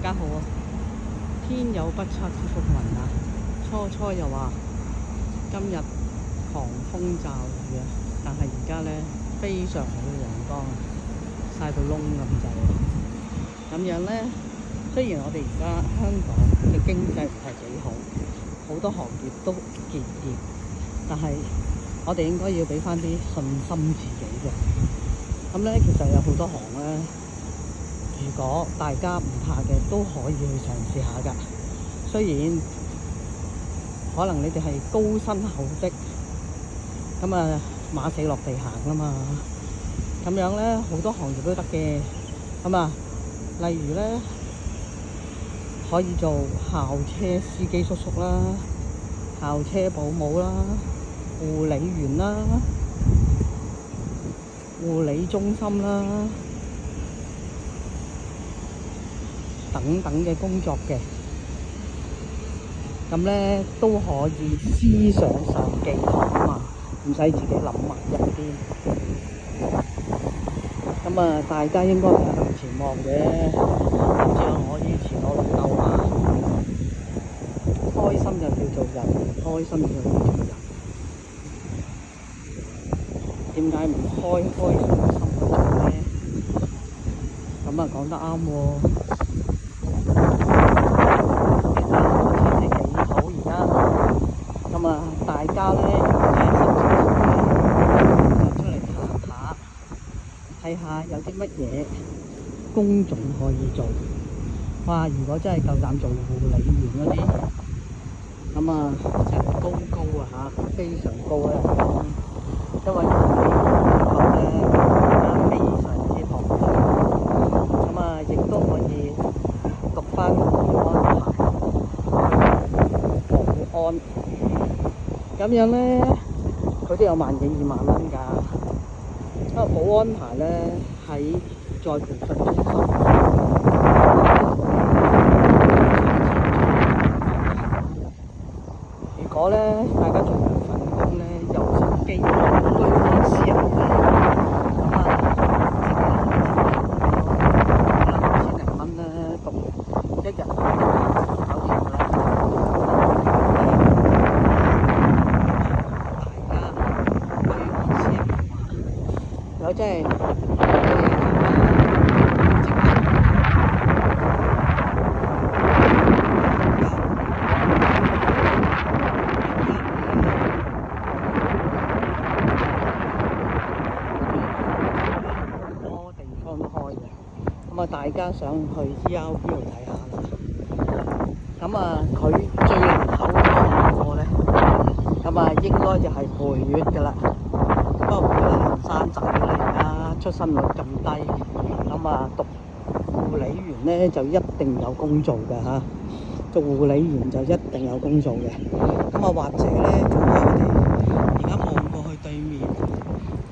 家好啊！天有不測之風雲啊，初又話今日狂風驟雨啊，但係而家咧非常好嘅陽光啊，曬到窿咁滯啊！咁樣咧，雖然我哋而家香港嘅經濟唔係幾好，好多行業都結業，但係我哋應該要俾翻啲信心自己嘅。咁咧，其實有好多行咧。如果大家唔怕嘅，都可以去嘗試下㗎。雖然可能你哋係高薪厚職，咁啊馬死落地行啊嘛。咁樣咧，好多行業都得嘅。咁啊，例如咧可以做校車司機叔叔啦、校車保姆啦、護理員啦、護理中心啦。等等嘅工作嘅，咁咧都可以思想上寄託啊嘛，唔使自己諗埋一邊。咁啊，大家應該係向前望嘅。好似我以前我老豆話，開心就叫做人，唔開心就叫做人。點解唔開開心心去做咧？咁啊，講得啱喎。大家咧出嚟行下，睇下有啲乜嘢工種可以做。哇！如果真係夠膽做護理員嗰啲，咁啊真係高啊嚇，非常高啊！因為護理員咧非常之龐大，咁啊亦都可以讀翻保安牌，保安。咁樣咧，佢都有萬幾2萬蚊㗎。因為保安牌咧喺再培訓中心。如果咧大家做兩份工咧，有成機會居安思危嘅，咁啊，1000零蚊咧讀一日搞掂啦。有真係多地方都開嘅，咁啊大家想去 ERB 度睇下啦。咁啊佢最人口嗰個咧，咁啊應該就係培育㗎啦。不過後生仔嚟啦，出生率咁低，咁啊讀護理員咧就一定有工做嘅嚇，做護理員就一定有工做嘅。咁啊或者咧，仲有我哋而家望過去對面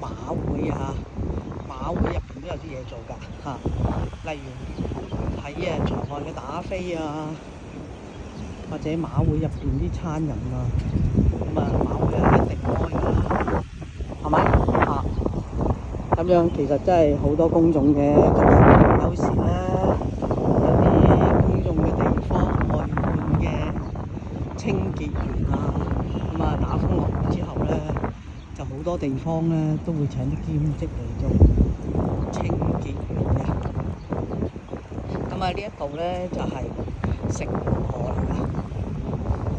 馬會啊，馬會入邊都有啲嘢做㗎嚇，例如睇場外嘅打飛啊，或者馬會入邊啲餐飲啊，咁啊馬會一定開㗎啦。係咪啊？咁樣其實真係好多工種嘅。咁有時咧有啲公眾嘅地方外判嘅清潔員啊，咁啊打風落雨之後咧，就好多地方咧都會請啲兼職嚟做清潔員嘅。咁啊呢一度咧就係食河嚟㗎。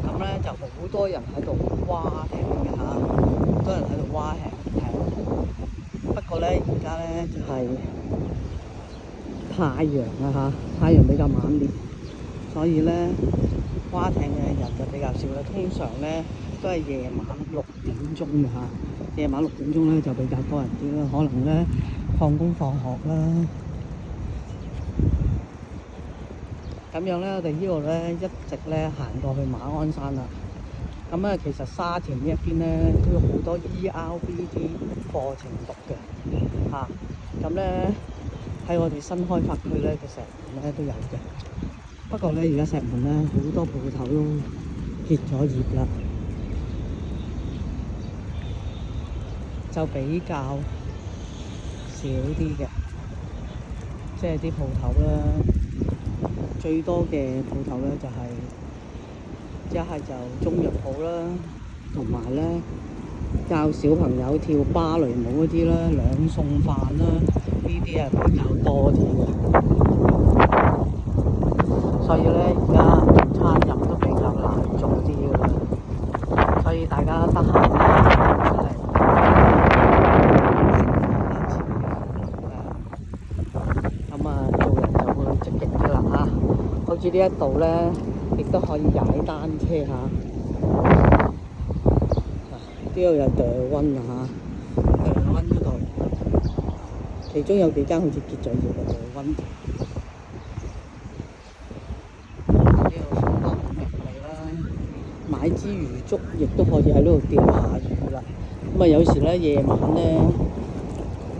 咁咧就好多人喺度划艇嘅嚇，好多人喺度划艇。不過咧，而家咧就係太陽啊嚇，太陽比較猛烈，所以咧划艇嘅人就比較少啦。通常咧都係夜晚6點鐘嘅嚇，夜晚6點鐘咧就比較多人啲啦，可能咧放工放學啦。咁樣咧，我哋呢度咧一直咧行過去馬鞍山啦。咁啊，其實沙田呢一邊咧都有好多 ERB 啲課程讀嘅嚇。咁咧喺我哋新開發區咧嘅石門咧都有嘅。不過咧，而家石門咧好多鋪頭都結咗業啦，就比較少啲嘅，即係啲鋪頭啦。最多嘅鋪頭咧就係一係就中藥鋪啦，同埋咧教小朋友跳芭蕾舞嗰啲啦，兩餸飯啦，呢啲係比較多啲嘅。所以咧而家餐飲都比較難做啲嘅啦，所以大家得閒出嚟咁啊，做人就會積極啲啦嚇。好似呢一度咧，亦都可以踩單車嚇。呢度有地溫啊嚇，地溫嗰度，其中有幾間好似結咗業嘅地溫。呢度風光明媚啦，買支魚粥亦都可以喺呢度釣下魚啦。咁啊，有時咧夜晚咧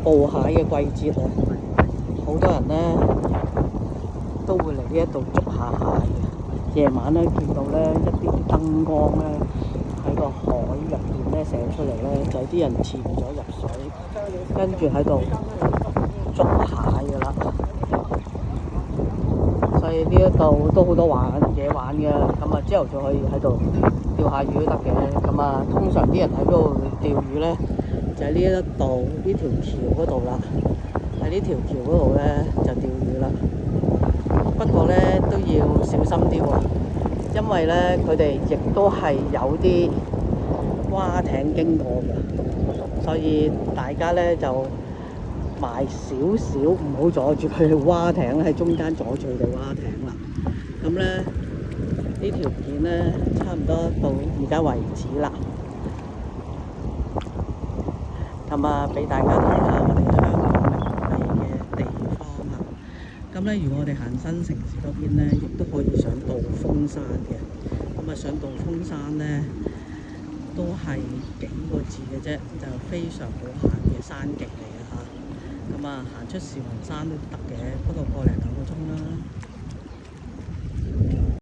捕蟹嘅季節啊，好多人咧都會嚟呢一度捉下蟹嘅。夜晚咧見到咧一啲燈光咧喺個海入邊咧射出嚟咧，就係啲人潛咗入水，跟住喺度捉蟹㗎啦。所以呢一度都好多嘢玩嘅，咁啊朝頭早可以喺度釣下魚都得嘅。咁啊，通常啲人喺嗰度釣魚咧，就喺呢一度呢條橋嗰度啦。喺呢條橋嗰度咧就釣魚啦。不過咧都要小心啲喎，因為咧佢哋亦都係有啲蛙艇經過嘅，所以大家咧就埋少少，唔好阻住佢哋蛙艇咧，喺中間阻住佢哋蛙艇啦。咁咧呢條片咧差唔多到而家為止啦。咁啊，俾大家睇下我哋香港嘅地方啦。咁咧，如果我哋行新城市嗰邊咧，亦都可以上道風山嘅。咁啊，上道風山咧都係幾個字嘅啫，就非常好行嘅山徑嚟嘅嚇。咁啊，行出士雲山都得嘅，不過個零兩個鐘啦。